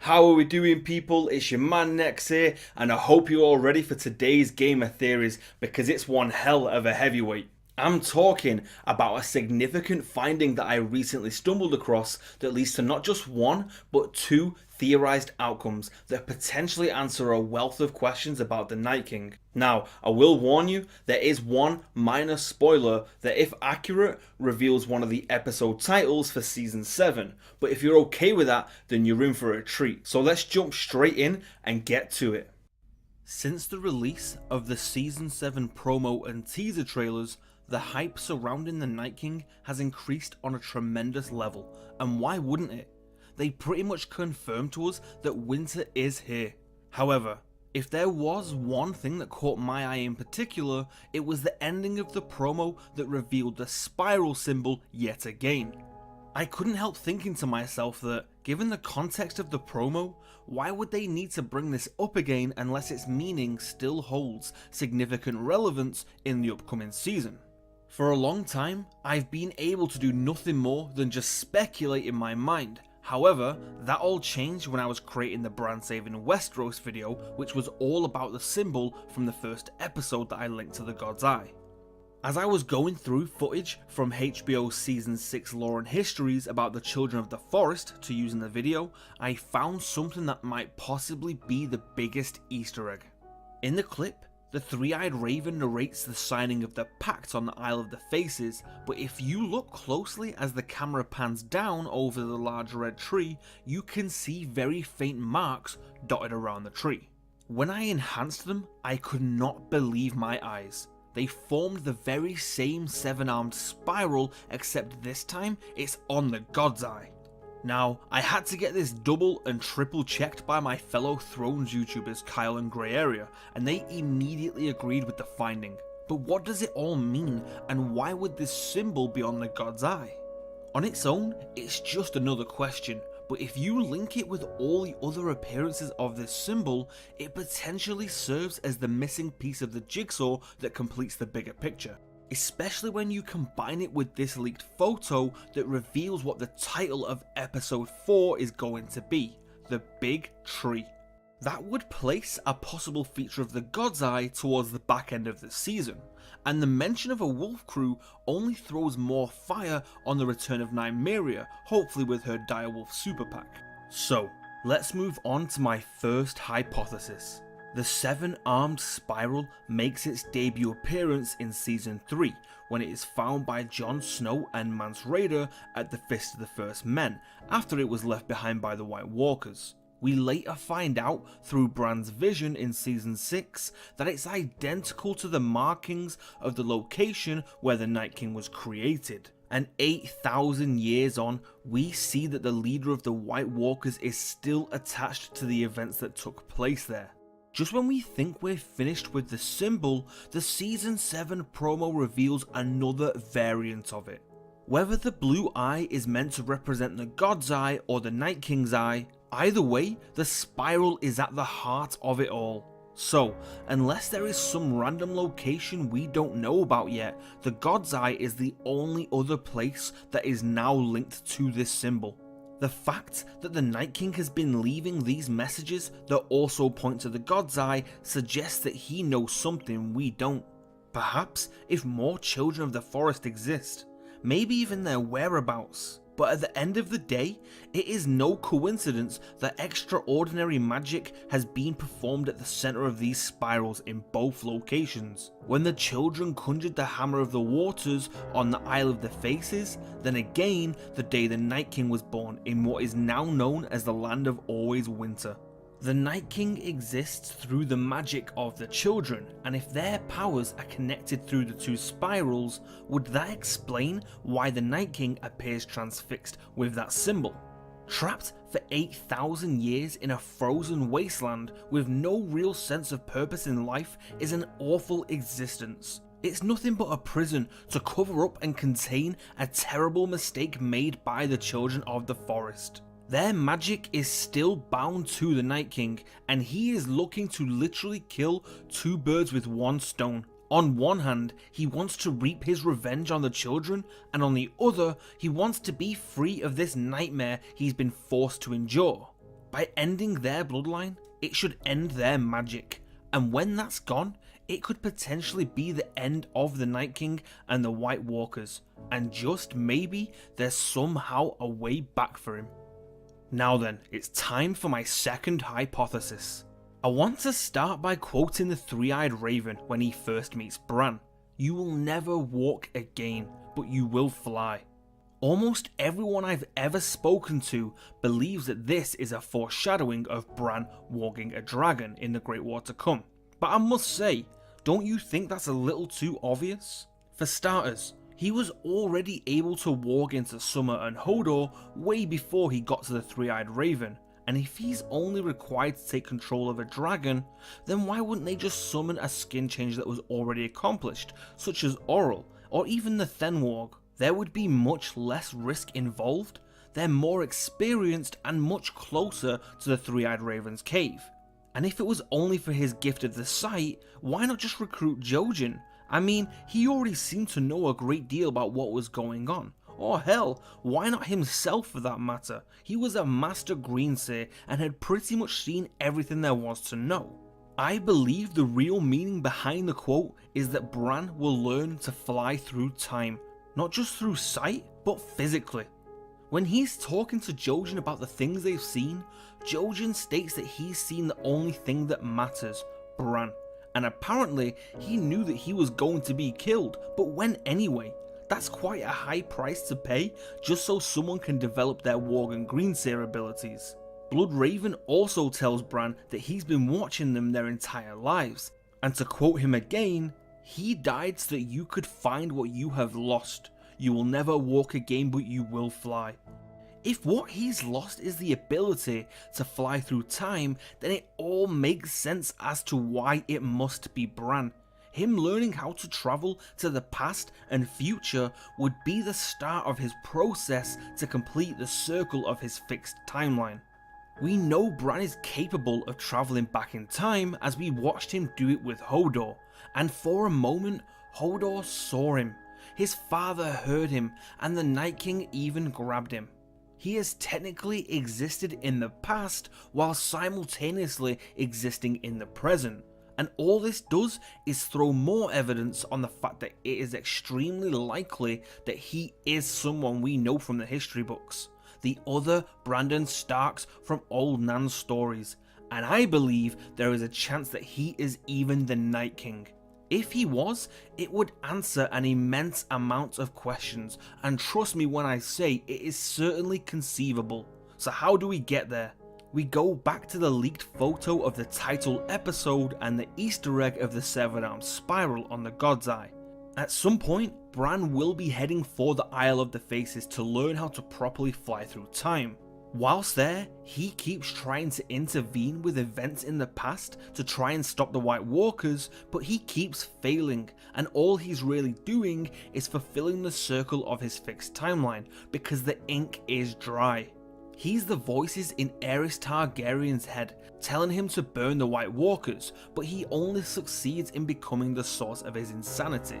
How are we doing, people? It's your man Nex here, and I hope you're all ready for today's game of theories because it's one hell of a heavyweight. I'm talking about a significant finding that I recently stumbled across that leads to not just one, but two theorized outcomes that potentially answer a wealth of questions about the Night King. Now, I will warn you, there is one minor spoiler that, if accurate, reveals one of the episode titles for season 7, but if you're okay with that, then you're in for a treat. So let's jump straight in and get to it. Since the release of the season 7 promo and teaser trailers, the hype surrounding the Night King has increased on a tremendous level, and why wouldn't it? They pretty much confirmed to us that winter is here. However, if there was one thing that caught my eye in particular, it was the ending of the promo that revealed the spiral symbol yet again. I couldn't help thinking to myself that, given the context of the promo, why would they need to bring this up again unless its meaning still holds significant relevance in the upcoming season? For a long time, I've been able to do nothing more than just speculate in my mind. However, that all changed when I was creating the Brand Saving Westeros video, which was all about the symbol from the first episode that I linked to the God's Eye. As I was going through footage from HBO's Season 6 lore and histories about the Children of the Forest to use in the video, I found something that might possibly be the biggest Easter egg. In the clip, the three-eyed raven narrates the signing of the pact on the Isle of the Faces, but if you look closely as the camera pans down over the large red tree, you can see very faint marks dotted around the tree. When I enhanced them, I could not believe my eyes. They formed the very same seven-armed spiral, except this time it's on the God's Eye. Now, I had to get this double and triple checked by my fellow Thrones YouTubers Kyle and Grey Area, and they immediately agreed with the finding. But what does it all mean, and why would this symbol be on the God's Eye? On its own, it's just another question, but if you link it with all the other appearances of this symbol, it potentially serves as the missing piece of the jigsaw that completes the bigger picture. Especially when you combine it with this leaked photo that reveals what the title of episode 4 is going to be, the Big Tree. That would place a possible feature of the God's Eye towards the back end of the season, and the mention of a wolf crew only throws more fire on the return of Nymeria, hopefully with her direwolf super pack. So, let's move on to my first hypothesis. The seven-armed spiral makes its debut appearance in season 3, when it is found by Jon Snow and Mance Rayder at the Fist of the First Men, after it was left behind by the White Walkers. We later find out through Bran's vision in season 6 that it's identical to the markings of the location where the Night King was created. And 8,000 years on, we see that the leader of the White Walkers is still attached to the events that took place there. Just when we think we're finished with the symbol, the season 7 promo reveals another variant of it. Whether the blue eye is meant to represent the God's Eye or the Night King's eye, either way, the spiral is at the heart of it all. So, unless there is some random location we don't know about yet, the God's Eye is the only other place that is now linked to this symbol. The fact that the Night King has been leaving these messages that also point to the God's Eye suggests that he knows something we don't. Perhaps if more Children of the Forest exist, maybe even their whereabouts. But at the end of the day, it is no coincidence that extraordinary magic has been performed at the center of these spirals in both locations. When the children conjured the Hammer of the Waters on the Isle of the Faces, then again the day the Night King was born in what is now known as the Land of Always Winter. The Night King exists through the magic of the children, and if their powers are connected through the two spirals, would that explain why the Night King appears transfixed with that symbol? Trapped for 8,000 years in a frozen wasteland with no real sense of purpose in life is an awful existence. It's nothing but a prison to cover up and contain a terrible mistake made by the Children of the Forest. Their magic is still bound to the Night King, and he is looking to literally kill two birds with one stone. On one hand, he wants to reap his revenge on the children, and on the other, he wants to be free of this nightmare he's been forced to endure. By ending their bloodline, it should end their magic, and when that's gone, it could potentially be the end of the Night King and the White Walkers, and just maybe there's somehow a way back for him. Now then, it's time for my second hypothesis. I want to start by quoting the Three-Eyed Raven when he first meets Bran. "You will never walk again, but you will fly." Almost everyone I've ever spoken to believes that this is a foreshadowing of Bran walking a dragon in the Great War to come. But I must say, don't you think that's a little too obvious? For starters, he was already able to walk into Summer and Hodor way before he got to the Three-Eyed Raven, and if he's only required to take control of a dragon, then why wouldn't they just summon a skin change that was already accomplished, such as Oral, or even the Thenwarg? There would be much less risk involved. They're more experienced and much closer to the Three-Eyed Raven's cave. And if it was only for his gift of the sight, why not just recruit Jojen? I mean, he already seemed to know a great deal about what was going on. Or hell, why not himself for that matter? He was a master greenseer and had pretty much seen everything there was to know. I believe the real meaning behind the quote is that Bran will learn to fly through time. Not just through sight, but physically. When he's talking to Jojen about the things they've seen, Jojen states that he's seen the only thing that matters, Bran. And apparently, he knew that he was going to be killed, but when anyway? That's quite a high price to pay, just so someone can develop their Warg and Greenseer abilities. Bloodraven also tells Bran that he's been watching them their entire lives, and to quote him again, "He died so that you could find what you have lost. You will never walk again, but you will fly." If what he's lost is the ability to fly through time, then it all makes sense as to why it must be Bran. Him learning how to travel to the past and future would be the start of his process to complete the circle of his fixed timeline. We know Bran is capable of travelling back in time as we watched him do it with Hodor, and for a moment, Hodor saw him. His father heard him, and the Night King even grabbed him. He has technically existed in the past while simultaneously existing in the present, and all this does is throw more evidence on the fact that it is extremely likely that he is someone we know from the history books. The other Brandon Starks from Old Nan's stories, and I believe there is a chance that he is even the Night King. If he was, it would answer an immense amount of questions, and trust me when I say it is certainly conceivable. So how do we get there? We go back to the leaked photo of the title episode and the Easter egg of the Severed Arm Spiral on the God's Eye. At some point, Bran will be heading for the Isle of the Faces to learn how to properly fly through time. Whilst there, he keeps trying to intervene with events in the past to try and stop the White Walkers, but he keeps failing, and all he's really doing is fulfilling the circle of his fixed timeline, because the ink is dry. He's the voices in Aerys Targaryen's head, telling him to burn the White Walkers, but he only succeeds in becoming the source of his insanity.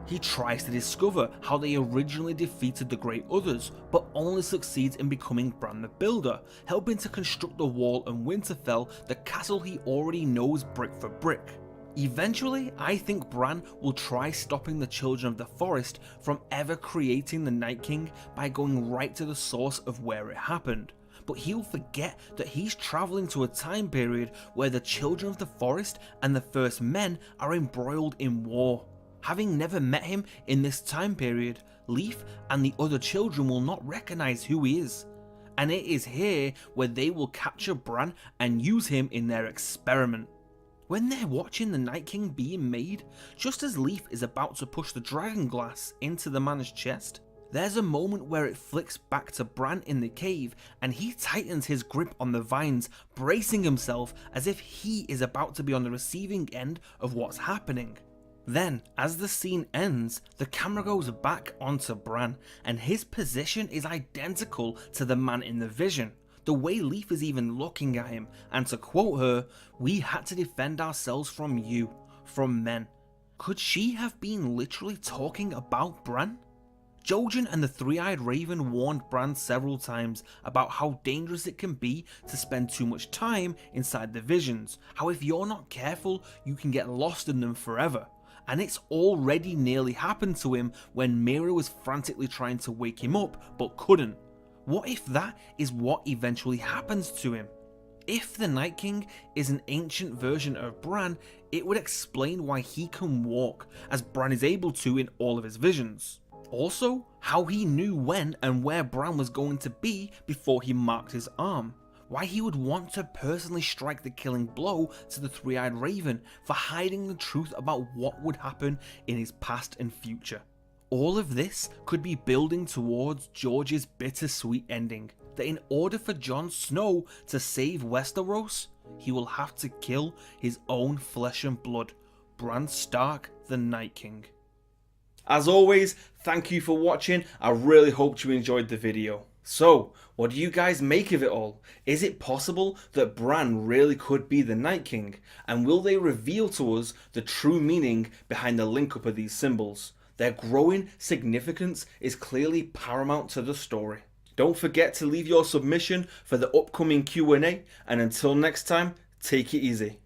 He tries to discover how they originally defeated the Great Others, but only succeeds in becoming Bran the Builder, helping to construct the Wall and Winterfell, the castle he already knows brick for brick. Eventually, I think Bran will try stopping the Children of the Forest from ever creating the Night King by going right to the source of where it happened. But he'll forget that he's travelling to a time period where the Children of the Forest and the First Men are embroiled in war. Having never met him in this time period, Leaf and the other children will not recognise who he is. And it is here where they will capture Bran and use him in their experiment. When they're watching the Night King being made, just as Leaf is about to push the dragon glass into the man's chest, there's a moment where it flicks back to Bran in the cave and he tightens his grip on the vines, bracing himself as if he is about to be on the receiving end of what's happening. Then, as the scene ends, the camera goes back onto Bran, and his position is identical to the man in the vision. The way Leaf is even looking at him, and to quote her, "We had to defend ourselves from you, from men." Could she have been literally talking about Bran? Jojen and the Three-Eyed Raven warned Bran several times about how dangerous it can be to spend too much time inside the visions, how if you're not careful you can get lost in them forever. And it's already nearly happened to him when Meera was frantically trying to wake him up but couldn't. What if that is what eventually happens to him? If the Night King is an ancient version of Bran, it would explain why he can walk, as Bran is able to in all of his visions. Also, how he knew when and where Bran was going to be before he marked his arm. Why he would want to personally strike the killing blow to the Three-Eyed Raven for hiding the truth about what would happen in his past and future. All of this could be building towards George's bittersweet ending, that in order for Jon Snow to save Westeros, he will have to kill his own flesh and blood, Bran Stark the Night King. As always, thank you for watching. I really hoped you enjoyed the video. So, what do you guys make of it all? Is it possible that Bran really could be the Night King? And will they reveal to us the true meaning behind the link up of these symbols? Their growing significance is clearly paramount to the story. Don't forget to leave your submission for the upcoming Q&A, and until next time, take it easy.